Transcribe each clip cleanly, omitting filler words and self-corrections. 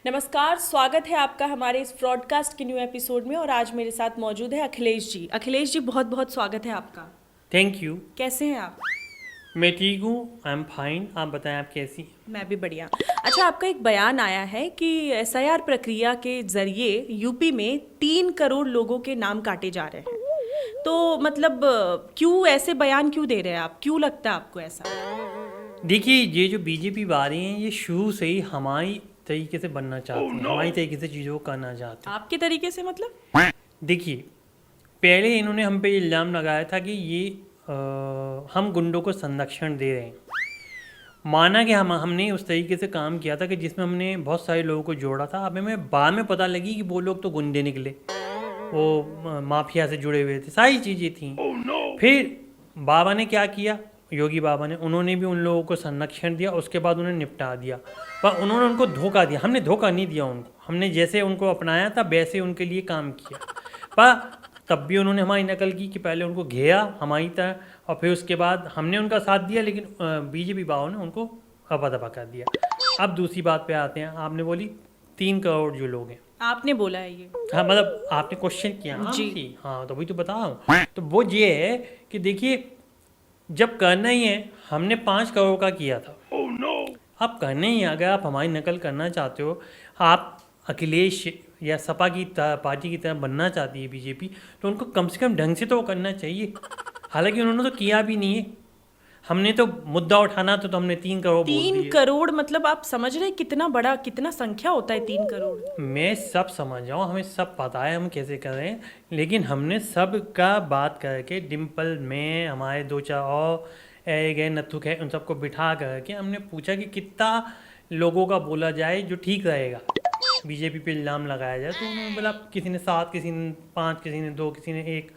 नमस्कार, स्वागत है आपका हमारे इस ब्रॉडकास्ट के न्यू एपिसोड में। और आज मेरे साथ मौजूद है अखिलेश जी। अखिलेश जी, बहुत बहुत स्वागत है आपका। Thank you. कैसे हैं आप? मैं ठीक हूँ, आई एम फाइन। आप बताएं, आप कैसी हैं? मैं भी बढ़िया। अच्छा, आपका एक बयान आया है कि एसआईआर प्रक्रिया के जरिए यूपी में 3 करोड़ लोगों के नाम काटे जा रहे हैं। तो मतलब क्यों ऐसे बयान क्यों दे रहे हैं आप? क्यों लगता है आपको ऐसा? देखिए, ये जो बीजेपी वाले हैं, ये शुरू से ही हमारी तरीके से बनना चाहते हैं, हमारी तरीके से चीज़ों को करना चाहते आपके तरीके से मतलब? हैं। देखिए, पहले इन्होंने हम पे इल्ज़ाम लगाया था कि ये हम गुंडों को संरक्षण दे रहे हैं। माना कि हमने उस तरीके से काम किया था कि जिसमें हमने बहुत सारे लोगों को जोड़ा था। अब हमें बाद में पता लगी कि वो लोग तो गुंडे निकले, वो माफिया से जुड़े हुए थे, सारी चीज़ें थी। फिर बाबा ने क्या किया, योगी बाबा ने, उन्होंने भी उन लोगों को संरक्षण दिया, उसके बाद उन्हें निपटा दिया। पर उन्होंने उनको धोखा दिया, हमने धोखा नहीं दिया उनको। हमने जैसे उनको अपनाया था वैसे उनके लिए काम किया। पर तब भी उन्होंने हमारी नकल की कि पहले उनको घेरा हमारी तरह, और फिर उसके बाद हमने उनका साथ दिया, लेकिन बीजेपी बाबू ने उनको हवा दबा कर दिया। अब दूसरी बात पे आते हैं। आपने बोली 3 करोड़ जो लोग हैं, आपने बोला है ये? हाँ, मतलब आपने क्वेश्चन किया। हाँ जी। हाँ, तो वही तो बता रहा हूँ। तो वो ये है कि देखिए, जब करना ही है, हमने 5 करोड़ का किया था। अब करना ही है। अगर आप हमारी नकल करना चाहते हो, आप अखिलेश या सपा की पार्टी की तरह बनना चाहती है बीजेपी, तो उनको कम से कम ढंग से तो करना चाहिए। हालांकि उन्होंने तो किया भी नहीं है। हमने तो मुद्दा उठाना तो हमने 3 करोड़ बोल 3 दिए। करोड़ मतलब आप समझ रहे हैं कितना बड़ा, कितना संख्या होता है 3 करोड़? मैं सब समझ जाऊँ, हमें सब पता है हम कैसे कर रहे हैं, लेकिन हमने सब का बात करके, डिम्पल में हमारे 2-4 और गए नथुक है, उन सबको बिठा करके हमने पूछा कि कितना लोगों का बोला जाए जो ठीक रहेगा, बीजेपी पे इल्ज़ाम लगाया जाए। तो उन्होंने बोला, किसी ने 7, किसी ने 5, किसी ने 2, किसी ने 1।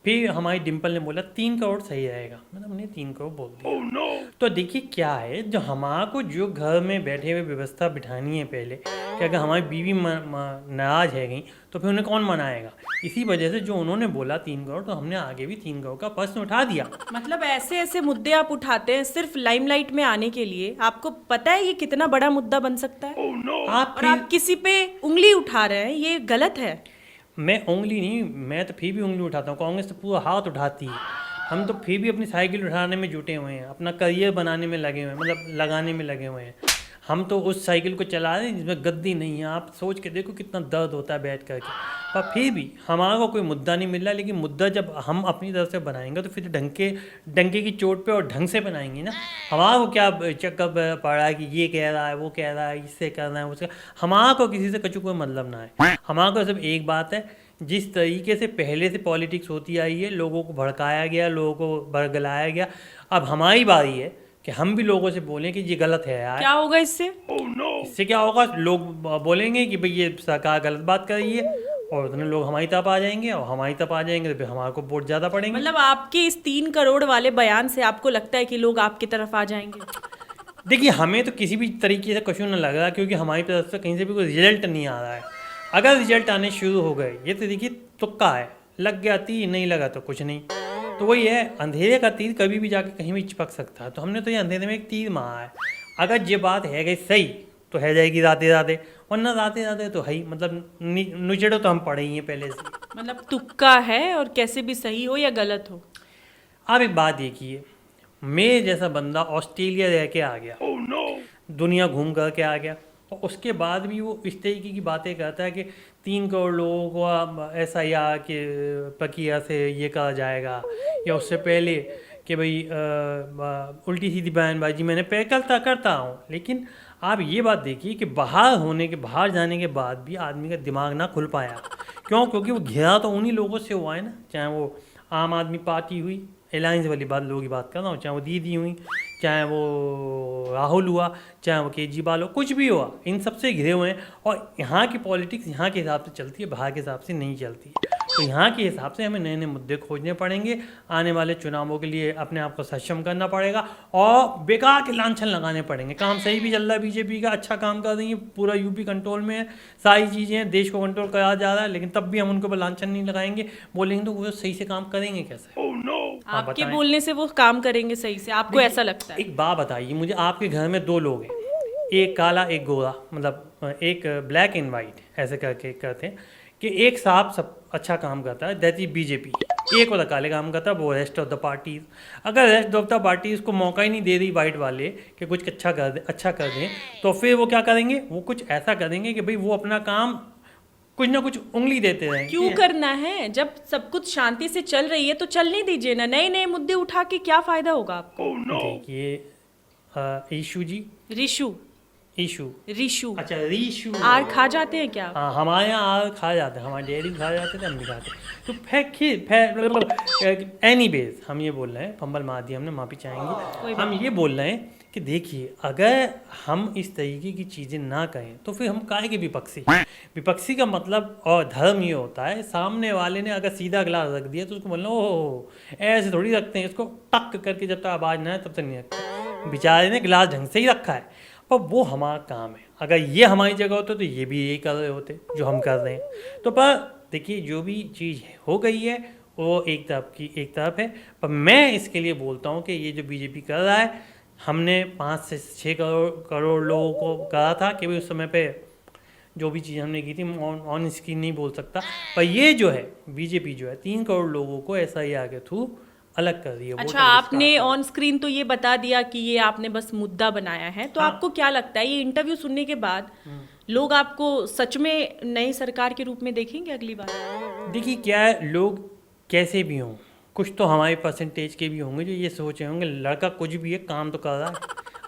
फिर हमारी डिम्पल ने बोला 3 करोड़ सही रहेगा, मतलब हमने 3 करोड़ बोल दिया। तो देखिए क्या है, जो हमारे को जो घर में बैठे हुए व्यवस्था बिठानी है पहले, कि अगर हमारी बीवी नाराज है गई तो फिर उन्हें कौन मनाएगा। इसी वजह से जो उन्होंने बोला 3 करोड़, तो हमने आगे भी 3 करोड़ का प्रश्न उठा दिया। मतलब ऐसे ऐसे मुद्दे आप उठाते हैं सिर्फ लाइमलाइट में आने के लिए। आपको पता है ये कितना बड़ा मुद्दा बन सकता है? और आप किसी पे उंगली उठा रहे हैं, ये गलत है। मैं उंगली नहीं, मैं तो फिर भी उंगली उठाता हूँ। कांग्रेस तो पूरा हाथ उठाती है। हम तो फिर भी अपनी साइकिल उठाने में जुटे हुए हैं, अपना करियर बनाने में लगे हुए हैं, मतलब लगाने में लगे हुए हैं। हम तो उस साइकिल को चला रहे हैं जिसमें गद्दी नहीं है। आप सोच के देखो कितना दर्द होता है बैठ करके। पर फिर भी हमारा को कोई मुद्दा नहीं मिल रहा। लेकिन मुद्दा जब हम अपनी तरफ से बनाएंगे तो फिर डंके की चोट पे और ढंग से बनाएंगे ना। हमारा को क्या चक्कर पड़ रहा है कि ये कह रहा है, वो कह रहा है, इससे करना है, उससे। हमारा को किसी से कुछ कोई मतलब ना है। हमारा को सिर्फ एक बात है, जिस तरीके से पहले से पॉलिटिक्स होती आई है, लोगों को भड़काया गया, लोगों को बरगलाया गया। अब हमारी बारी है कि हम भी लोगों से बोलें कि ये गलत है यार। क्या होगा इससे? इससे क्या होगा, लोग बोलेंगे कि भाई ये सरकार गलत बात कर रही है, और उतने लोग हमारी तरफ आ जाएंगे, और हमारी तरफ आ जाएंगे तो फिर हमारे को वोट ज़्यादा पड़ेंगे। मतलब आपके इस 3 करोड़ वाले बयान से आपको लगता है कि लोग आपकी तरफ आ जाएंगे? देखिए, हमें तो किसी भी तरीके से कुछ नहीं लग रहा, क्योंकि हमारी तरफ से कहीं से भी कोई रिजल्ट नहीं आ रहा है। अगर रिजल्ट आने शुरू हो गए, ये तो देखिए तुक्का है, लग गया तीर, नहीं लगा तो कुछ नहीं। तो वही है, अंधेरे का तीर कभी भी जाके कहीं भी चिपक सकता है। तो हमने तो ये अंधेरे में एक तीर मारा है। अगर ये बात है गई सही तो है जाएगी राते राते, वरना राते राते तो है ही, मतलब नुचड़ो तो हम पड़े ही हैं पहले से। मतलब तुक्का है, और कैसे भी सही हो या गलत हो। आप एक बात देखिए, मेरे जैसा बंदा ऑस्ट्रेलिया रह के आ गया, दुनिया घूम करके आ गया, और उसके बाद भी वो इस तरीके की बातें करता है कि 3 करोड़ लोगों को SIR के प्रक्रिया से ये कहा जाएगा, या उससे पहले कि भाई उल्टी सीधी बयानबाजी मैंने करता हूँ। लेकिन आप ये बात देखिए कि बाहर जाने के बाद भी आदमी का दिमाग ना खुल पाया। क्यों? क्योंकि वो घिरा तो उन्हीं लोगों से हुआ है ना, चाहे वो आम आदमी पार्टी हुई, अलायंस वाली लोगों की बात कर रहा हूँ, चाहे वो दीदी हुई, चाहे वो राहुल हुआ, चाहे वो केजरीवाल हो, कुछ भी हुआ, इन सबसे घिरे हुए हैं। और यहाँ की पॉलिटिक्स यहाँ के हिसाब से चलती है, बाहर के हिसाब से नहीं चलती है। तो यहाँ के हिसाब से हमें नए नए मुद्दे खोजने पड़ेंगे। आने वाले चुनावों के लिए अपने आप को सक्षम करना पड़ेगा, और बेकार के लांछन लगाने पड़ेंगे। काम सही भी चल रहा है, बीजेपी का अच्छा काम कर रही है, पूरा यूपी कंट्रोल में है, सारी चीज़ें हैं, देश को कंट्रोल करा जा रहा है, लेकिन तब भी हम उनको लांछन नहीं लगाएंगे, बोलेंगे तो वो सही से काम करेंगे कैसे? आपके बोलने से वो काम करेंगे सही से, आपको ऐसा लगता है? एक बात बताइए मुझे, आपके घर में 2 लोग हैं, एक काला एक गोरा, मतलब एक ब्लैक एंड वाइट ऐसे करके करते हैं कि एक साहब सब अच्छा काम करता है, दैट इज बीजेपी, एक वाला काले काम करता है, वो रेस्ट ऑफ द पार्टीज। अगर रेस्ट ऑफ द पार्टीज को मौका ही नहीं दे रही वाइट वाले कि कुछ अच्छा कर दें, तो फिर वो क्या करेंगे, वो कुछ ऐसा करेंगे कि भाई वो अपना काम कुछ ना कुछ उंगली देते रहेंगे। क्यों करना है? जब सब कुछ शांति से चल रही है तो चलने दीजिए ना, नए नए मुद्दे उठा के क्या फायदा होगा आपको? देखिए ईशू जी, रिशु ईशू, रिशु, अच्छा रीशू, आर खा जाते हैं क्या? हाँ हमारे यहाँ आर खा जाते हैं, हमारे डैडी खा जाते थे, हम भी खाते हैं। तो एनी बेस हम ये बोल रहे हैं, फंबल मार दिया हमने, माफी चाहेंगे। हम ये बोल रहे हैं कि देखिए अगर हम इस तरीके की चीज़ें ना कहें तो फिर हम काहे के विपक्षी। विपक्षी का मतलब और धर्म ये होता है, सामने वाले ने अगर सीधा गिलास रख दिया तो उसको बोलना ओह ऐसे थोड़ी रखते हैं, इसको टक करके जब तक आवाज़ ना आए तब तक नहीं रखते। बेचारे ने गिलास ढंग से ही रखा है, पर वो हमारा काम है। अगर ये हमारी जगह होते तो ये भी यही कर रहे होते जो हम कर रहे हैं। तो पर देखिए जो भी चीज़ हो गई है वो एक तरफ है, पर मैं इसके लिए बोलता हूँ कि ये जो बीजेपी कर रहा है, हमने 5 से 6 करोड़ लोगों को कहा था कि भाई उस समय पे जो भी चीज़ हमने की थी ऑन स्क्रीन नहीं बोल सकता, पर ये जो है बीजेपी जो है 3 करोड़ लोगों को SIR के थ्रू अलग कर दिया। अच्छा, आपने ऑन स्क्रीन तो ये बता दिया कि ये आपने बस मुद्दा बनाया है, तो हाँ। आपको क्या लगता है ये इंटरव्यू सुनने के बाद लोग आपको सच में नई सरकार के रूप में देखेंगे अगली बार? देखिए क्या है, लोग कैसे भी हों, कुछ तो हमारे परसेंटेज के भी होंगे जो ये सोचे होंगे लड़का कुछ भी है काम तो कर रहा है,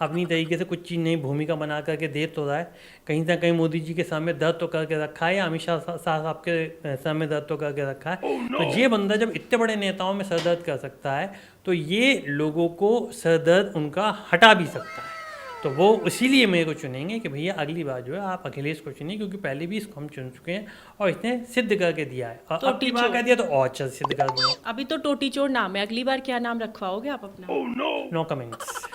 अपनी तरीके से कुछ चीज़ नई भूमिका बना करके दे तो रहा है, कहीं ना कहीं मोदी जी के सामने दर्द तो करके रखा है या अमित शाह साहब के सामने दर्द तो करके रखा है। तो ये बंदा जब इतने बड़े नेताओं में सरदर्द कर सकता है तो ये लोगों को सरदर्द उनका हटा भी सकता है। तो वो इसीलिए मेरे को चुनेंगे कि भैया अगली बार जो है आप अखिलेश को चुनिए, क्योंकि पहले भी इसको हम चुन चुके हैं और इसने सिद्ध करके दिया है, और अब की बार कह दिया तो और अच्छा सिद्ध कर दूंगा। अभी तो टोटी चोर नाम है, अगली बार क्या नाम रखवाओगे आप अपना? No comments.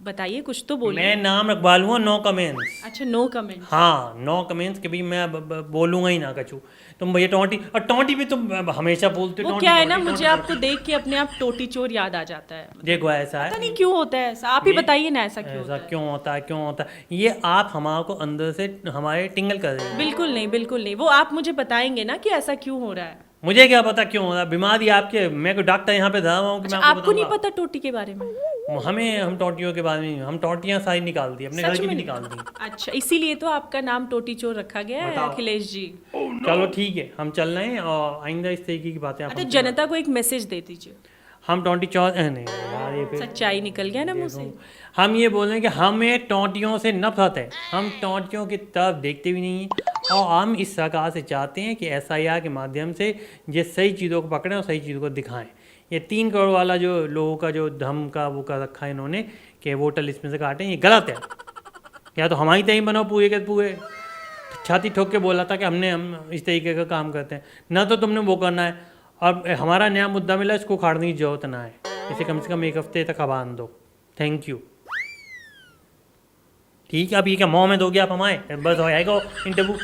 बताइए, कुछ तो बोलिए। मैं नाम रखवा लूंगा नो कमेंट्स। अच्छा, नो कमेंट। हाँ नो कमेंट्स कि भाई मैं बोलूंगा ही ना कछू। तुम भैया टोटी, और टोटी भी तुम हमेशा बोलते हो। वो क्या है ना, मुझे आपको देख के अपने आप टोटी चोर याद आ जाता है। देखो ऐसा है, पता नहीं क्यों होता है ऐसा, आप ही बताइए ना ऐसा क्यों होता है? क्यों होता है, क्यों होता है ये आप हमारे को अंदर से हमारे टिंगल कर रहे हैं। बिल्कुल नहीं, बिल्कुल नहीं, वो आप मुझे बताएंगे ना कि ऐसा क्यों हो रहा है। मुझे क्या पता क्यों हो रहा है, बीमारी आपके, मैं को डॉक्टर यहाँ पे धरा हूँ कि मैं आपको नहीं पता टोटी के बारे में? हमें, हम टोटियों के बारे में, हम टोटियाँ सारी निकाल दी, अपने घर की भी निकाल दी। अच्छा, इसीलिए तो आपका नाम टोटी चोर रखा गया है अखिलेश जी। चलो ठीक है, हम चल रहे हैं और आइंदा इस तरीके की बातें अच्छा, जनता को एक मैसेज दे दीजिए। हम टोटी चौर नहीं यार, ये फिर सच्चाई निकल गया ना मुंह से। हम ये बोल रहे हैं कि हमें टोटियों से नफरत है, हम टोटियों की तरफ देखते भी नहीं हैं, और हम इस सरकार से चाहते हैं कि SIR के माध्यम से ये सही चीज़ों को पकड़ें और सही चीज़ों को दिखाएं। ये 3 करोड़ वाला जो लोगों का जो धम का वो कर रखा है इन्होंने कि वोटर लिस्ट में से काटें, ये गलत है। या तो हमारी तय बनाओ पूरे के पूरे, छाती ठोक के बोला था कि हम इस तरीके का काम करते हैं, ना तो तुमने वो करना है। अब हमारा नया मुद्दा मिला, इसको उखाड़ने की जरूरत ना है, इसे कम से कम 1 हफ्ते तक बांध दो। Thank you. ठीक है, अब ये क्या मुँह में दोगे आप हमारे? बस हो जाएगा इंटरव्यू।